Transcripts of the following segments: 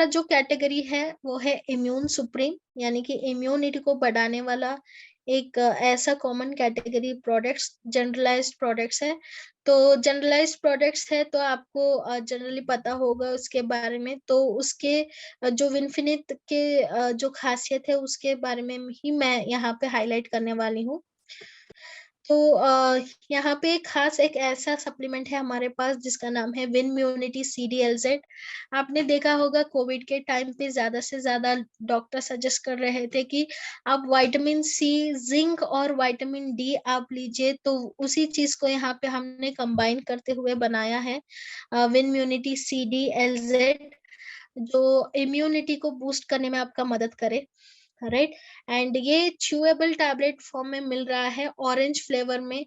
हमारा जो कैटेगरी है वो है इम्यून सुप्रीम, यानी कि इम्यूनिटी को बढ़ाने वाला एक ऐसा common category products generalised products है। तो जनरलाइज्ड प्रोडक्ट्स है तो आपको जनरली पता होगा उसके बारे में। तो उसके जो विनफिनिट के जो खासियत है उसके बारे में ही मैं यहाँ पे हाईलाइट करने वाली हूँ। तो यहाँ पे खास एक ऐसा सप्लीमेंट है हमारे पास जिसका नाम है विनम्यूनिटी CDLZ। आपने देखा होगा कोविड के टाइम पे ज्यादा से ज्यादा डॉक्टर सजेस्ट कर रहे थे कि आप विटामिन C, जिंक और विटामिन D आप लीजिए। तो उसी चीज को यहाँ पे हमने कंबाइन करते हुए बनाया है विनम्यूनिटी CDLZ, जो इम्यूनिटी को बूस्ट करने में आपका मदद करे। राइट, एंड ये च्यूएबल टैबलेट फॉर्म में मिल रहा है ऑरेंज फ्लेवर में।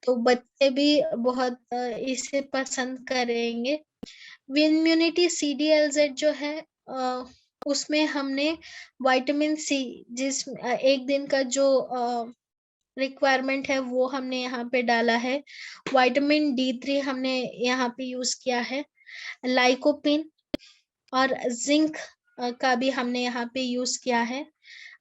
तो बच्चे भी बहुत इसे पसंद करेंगे। इम्यूनिटी CDLZ जो है उसमें हमने विटामिन C, जिस एक दिन का जो रिक्वायरमेंट है वो हमने यहाँ पे डाला है। विटामिन D3 हमने यहाँ पे यूज किया है। लाइकोपिन और जिंक का भी हमने यहाँ पे यूज किया है।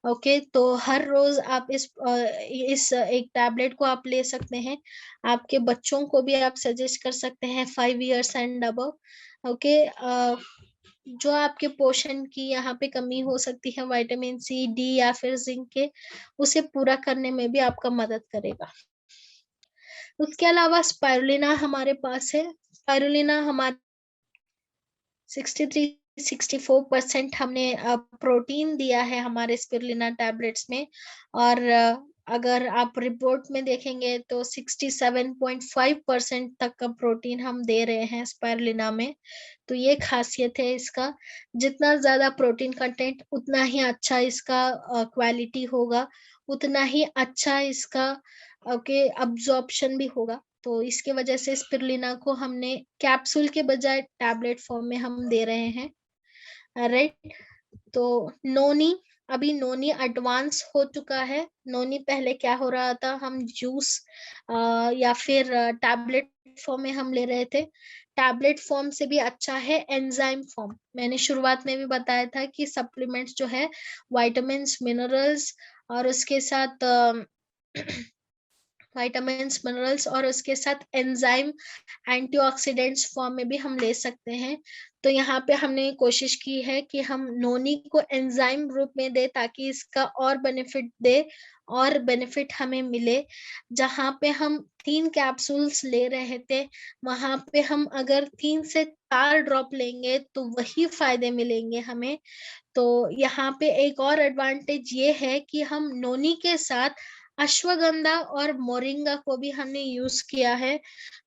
ओके, तो हर रोज आप इस एक टैबलेट को आप ले सकते हैं। आपके बच्चों को भी आप सजेस्ट कर सकते हैं 5 years एंड अबव। ओके, जो आपके पोषण की यहाँ पे कमी हो सकती है विटामिन C, D या फिर जिंक के, उसे पूरा करने में भी आपका मदद करेगा। उसके अलावा स्पाइरुलिना हमारे पास है। स्पाइरुलिना हमारे 63-64% हमने प्रोटीन दिया है हमारे स्पिरुलिना टैबलेट्स में। और अगर आप रिपोर्ट में देखेंगे तो 67.5% तक का प्रोटीन हम दे रहे हैं स्पाइरुलिना में। तो ये खासियत है इसका, जितना ज्यादा प्रोटीन कंटेंट उतना ही अच्छा इसका क्वालिटी होगा, उतना ही अच्छा इसका ओके अब्जॉर्प्शन भी होगा। तो इसके वजह से स्पिरुलिना को हमने कैप्सूल के बजाय टैबलेट फॉर्म में हम दे रहे हैं। राइट, तो नोनी, अभी नोनी एडवांस हो चुका है। नोनी पहले क्या हो रहा था, हम जूस या फिर टैबलेट फॉर्म में हम ले रहे थे। टैबलेट फॉर्म से भी अच्छा है एंजाइम फॉर्म। मैंने शुरुआत में भी बताया था कि सप्लीमेंट्स जो है विटामिन्स, मिनरल्स और उसके साथ विटामिन्स, मिनरल्स और उसके साथ एंजाइम, एंटीऑक्सीडेंट्स फॉर्म में भी हम ले सकते हैं। तो यहाँ पे हमने कोशिश की है कि हम नोनी को एंजाइम रूप में दे ताकि इसका और बेनिफिट दे, और बेनिफिट हमें मिले। जहाँ पे हम 3 कैप्सूल्स ले रहे थे, वहां पे हम अगर 3 से 4 ड्रॉप लेंगे तो वही फायदे मिलेंगे हमें। तो यहाँ पे एक और एडवांटेज ये है कि हम नोनी के साथ अश्वगंधा और मोरिंगा को भी हमने यूज किया है,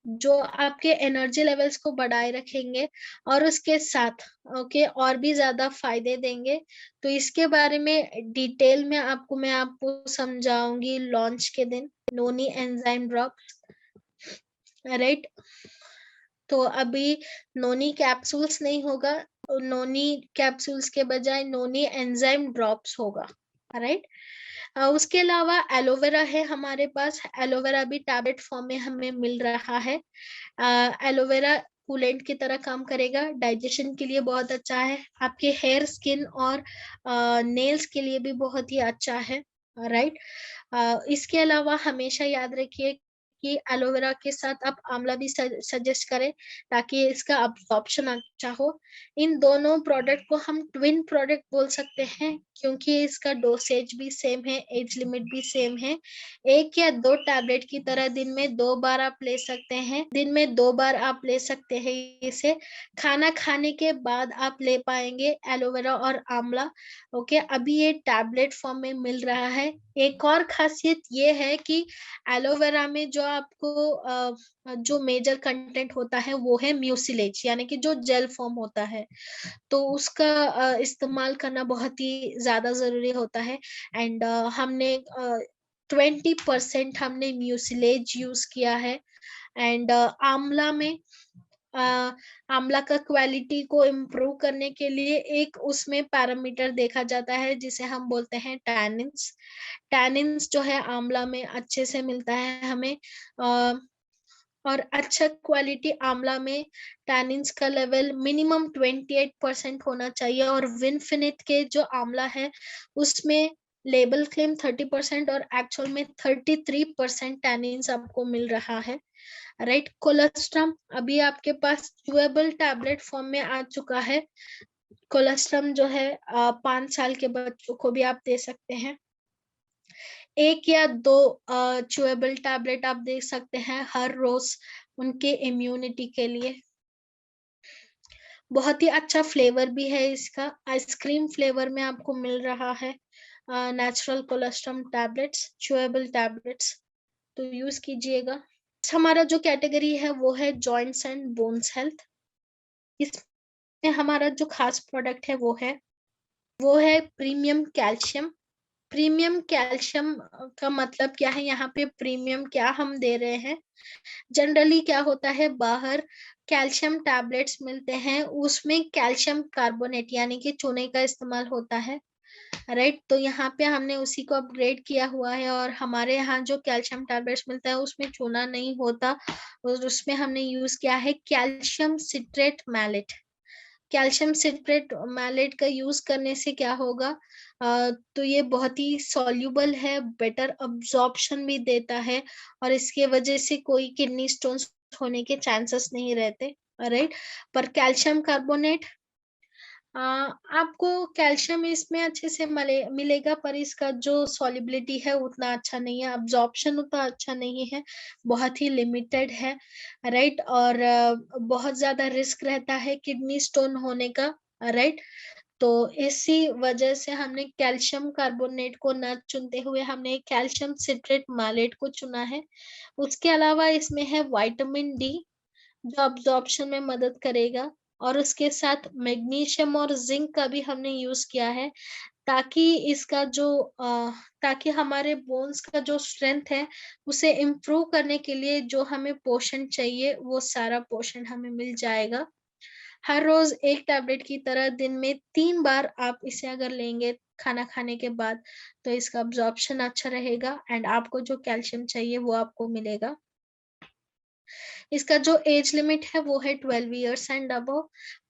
जो आपके एनर्जी लेवल्स को बढ़ाए रखेंगे और उसके साथ ओके और भी ज्यादा फायदे देंगे। तो इसके बारे में डिटेल में मैं आपको समझाऊंगी लॉन्च के दिन, नोनी एंजाइम ड्रॉप। राइट, तो अभी नोनी कैप्सूल्स नहीं होगा, नोनी कैप्सूल्स के बजाय नोनी एंजाइम ड्रॉप्स होगा। राइट, उसके अलावा एलोवेरा है हमारे पास। एलोवेरा भी टैबलेट फॉर्म में हमें मिल रहा है। एलोवेरा कूलेंट की तरह काम करेगा, डाइजेशन के लिए बहुत अच्छा है, आपके हेयर, स्किन और नेल्स के लिए भी बहुत ही अच्छा है। राइट, इसके अलावा हमेशा याद रखिए कि एलोवेरा के साथ आप आंवला भी सजेस्ट करें ताकि इसका अब्जॉर्प्शन अच्छा हो। इन दोनों प्रोडक्ट को हम ट्विन प्रोडक्ट बोल सकते हैं क्योंकि इसका डोसेज भी सेम है, एज लिमिट भी सेम है। 1 या 2 टैबलेट की तरह दिन में 2 बार आप ले सकते हैं। दिन में 2 बार आप ले सकते हैं इसे। खाना खाने के बाद आप ले पाएंगे एलोवेरा और आंवला। ओके, अभी ये टैबलेट फॉर्म में मिल रहा है। एक और खासियत ये है कि एलोवेरा में जो आपको जो मेजर कंटेंट होता है वो है म्यूसिलेज, यानी कि जो जेल फॉर्म होता है। तो उसका इस्तेमाल करना बहुत ही ज्यादा जरूरी होता है। एंड हमने 20% हमने म्यूसिलेज यूज किया है। एंड आंवला में अ, आंवला का क्वालिटी को इम्प्रूव करने के लिए एक उसमें पैरामीटर देखा जाता है जिसे हम बोलते हैं टैनिन्स। टैनिन्स जो है आंवला में अच्छे से मिलता है हमें। और अच्छा क्वालिटी आंवला में टैनिन्स का लेवल मिनिमम 28% होना चाहिए, और विनफिनिट के जो आंवला है उसमें लेबल क्लेम 30% और एक्चुअल में 33% टैनिन्स आपको मिल रहा है, राइट। कोलेस्ट्रम अभी आपके पास च्यूएबल टैबलेट फॉर्म में आ चुका है। कोलेस्ट्रम जो है 5 साल के बच्चों को भी आप दे सकते हैं। 1 या 2 च्यूएबल टैबलेट आप दे सकते हैं हर रोज उनके इम्यूनिटी के लिए। बहुत ही अच्छा फ्लेवर भी है इसका, आइसक्रीम फ्लेवर में आपको मिल रहा है natural colostrum tablets, chewable tablets, तो यूज कीजिएगा। हमारा जो कैटेगरी है वो है जॉइंट्स एंड बोन्स हेल्थ। इसमें हमारा जो खास प्रोडक्ट है वो है प्रीमियम कैल्शियम। प्रीमियम कैल्शियम का मतलब क्या है, यहाँ पे प्रीमियम क्या हम दे रहे हैं। जनरली क्या होता है, बाहर कैल्शियम टैबलेट्स मिलते हैं, उसमें कैल्शियम कार्बोनेट यानी कि चूने का इस्तेमाल होता है, राइट। तो यहाँ पे हमने उसी को अपग्रेड किया हुआ है, और हमारे यहाँ जो कैल्शियम टैबलेट्स मिलता है उसमें चूना नहीं होता, और उसमें हमने यूज किया है calcium citrate malate. Calcium citrate malate का यूज करने से क्या होगा, तो ये बहुत ही सॉल्युबल है, बेटर अब्जॉर्प्शन भी देता है, और इसके वजह से कोई किडनी स्टोन्स होने के चांसेस नहीं रहते, राइट। पर कैल्शियम कार्बोनेट आपको कैल्शियम इसमें अच्छे से मिलेगा, पर इसका जो सॉलिबिलिटी है उतना अच्छा नहीं है, अब्जॉर्प्शन उतना अच्छा नहीं है, बहुत ही लिमिटेड है, राइट। और बहुत ज्यादा रिस्क रहता है किडनी स्टोन होने का, राइट। तो इसी वजह से हमने कैल्शियम कार्बोनेट को न चुनते हुए हमने कैल्शियम सिट्रेट मैलेट को चुना है। उसके अलावा इसमें है विटामिन डी, जो अब्जॉर्प्शन में मदद करेगा, और उसके साथ मैग्नीशियम और जिंक का भी हमने यूज किया है, ताकि इसका जो ताकि हमारे बोन्स का जो स्ट्रेंथ है उसे इम्प्रूव करने के लिए जो हमें पोषण चाहिए वो सारा पोषण हमें मिल जाएगा। हर रोज एक टैबलेट की तरह दिन में 3 बार आप इसे अगर लेंगे खाना खाने के बाद, तो इसका अब्जॉर्प्शन अच्छा रहेगा, एंड आपको जो कैल्शियम चाहिए वो आपको मिलेगा। इसका जो एज लिमिट है वो है 12 इयर्स एंड अबव।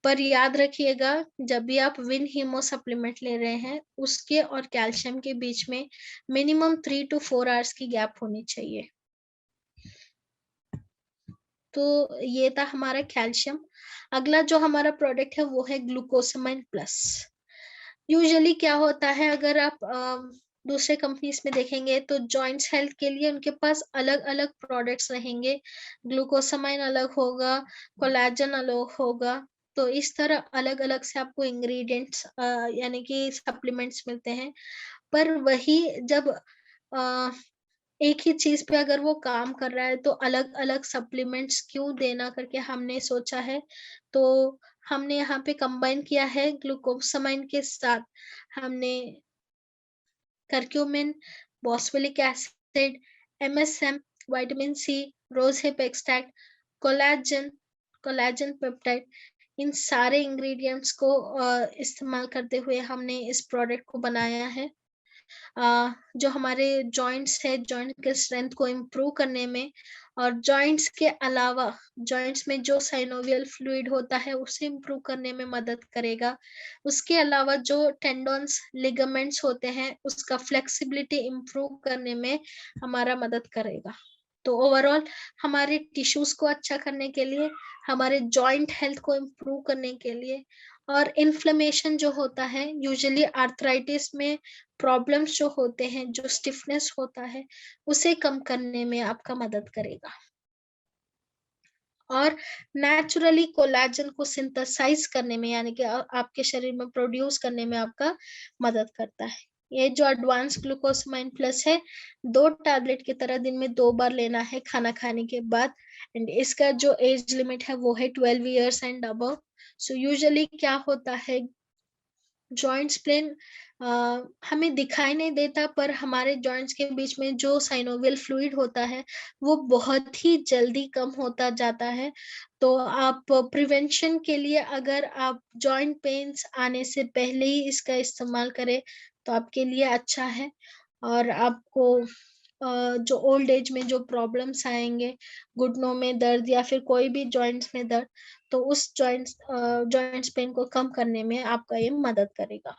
पर याद रखिएगा, जब भी आप विन हीमो सप्लीमेंट ले रहे हैं उसके और कैल्शियम के बीच में मिनिमम 3 to 4 आवर्स की गैप होनी चाहिए। तो ये था हमारा कैल्शियम। अगला जो हमारा प्रोडक्ट है वो है ग्लूकोसामाइन प्लस। यूजुअली क्या होता है, अगर आप दूसरे कंपनीज में देखेंगे तो जॉइंट्स हेल्थ के लिए उनके पास अलग अलग प्रोडक्ट्स रहेंगे, ग्लूकोसामाइन अलग होगा, कोलेजन अलग होगा, तो इस तरह अलग अलग से आपको इंग्रेडिएंट्स यानी कि सप्लीमेंट्स मिलते हैं। पर वही जब एक ही चीज पे अगर वो काम कर रहा है तो अलग अलग सप्लीमेंट्स क्यों देना करके हमने सोचा है। तो हमने यहाँ पे कंबाइन किया है ग्लूकोसामाइन के साथ, हमने curcumin, boswellic acid, MSM, vitamin C, rose hip extract, collagen, collagen peptide, इन सारे इंग्रेडिएंट्स को इस्तेमाल करते हुए हमने इस प्रोडक्ट को बनाया है। जो हमारे जॉइंट्स है, जॉइंट के स्ट्रेंथ को इम्प्रूव करने में, और जॉइंट्स के अलावा जॉइंट्स में जो साइनोवियल फ्लूइड होता है उसे इम्प्रूव करने में मदद करेगा। उसके अलावा जो टेंडोन्स, लिगामेंट्स होते हैं उसका फ्लेक्सिबिलिटी इम्प्रूव करने में हमारा मदद करेगा। तो ओवरऑल हमारे टिश्यूज को अच्छा करने के लिए, हमारे जॉइंट हेल्थ को इम्प्रूव करने के लिए, और इन्फ्लेमेशन जो होता है यूजुअली आर्थराइटिस में प्रॉब्लम्स जो होते हैं, जो स्टिफनेस होता है उसे कम करने में आपका मदद करेगा, और नेचुरली कोलेजन को सिंथेसाइज करने में यानी कि आपके शरीर में प्रोड्यूस करने में आपका मदद करता है। ये जो एडवांस ग्लूकोसामाइन प्लस है, 2 टैबलेट की तरह दिन में 2 बार लेना है खाना खाने के बाद, एंड इसका जो एज लिमिट है वो है 12 years and above. So usually क्या होता है, जॉइंट्स प्लेन हमें दिखाई नहीं देता, पर हमारे जॉइंट्स के बीच में जो साइनोवियल फ्लूइड होता है वो बहुत ही जल्दी कम होता जाता है। तो आप प्रिवेंशन के लिए अगर आप जॉइंट पेन्स आने से पहले ही इसका इस्तेमाल करें तो आपके लिए अच्छा है, और आपको जो ओल्ड एज में जो प्रॉब्लम्स आएँगे, घुटनों में दर्द या फिर कोई भी जॉइंट्स में दर्द, तो उस जॉइंट्स पेन को कम करने में आपका ये मदद करेगा।